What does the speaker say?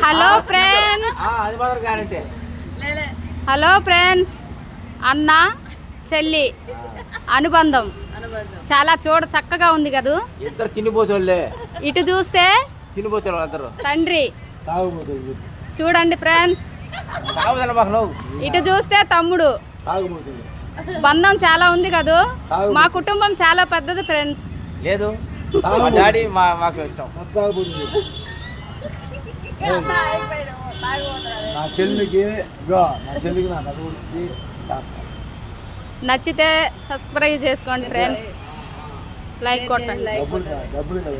Hello friends, hello friends, అన్న చెల్లి అనుబంధం చాలా చక్కగా ఉంది కదా. ఇద్దరు చిన్నపోచోళ్ళే. ఇటు చూస్తే చిన్నపోచోళ్ళు తండ్రి చూడండి ఫ్రెండ్స్, ఇటు చూస్తే తమ్ముడు. బంధం చాలా ఉంది కదా. మా కుటుంబం చాలా పెద్దది ఫ్రెండ్స్. లేదు మా డాడీ మాకు ఇష్టం. నా చెల్లికి నా నలుగురికి చేస్తాను. నచ్చితే సబ్స్క్రైబ్ చేసుకోండి ఫ్రెండ్స్, లైక్ కొట్టండి. డబ్బులు కదా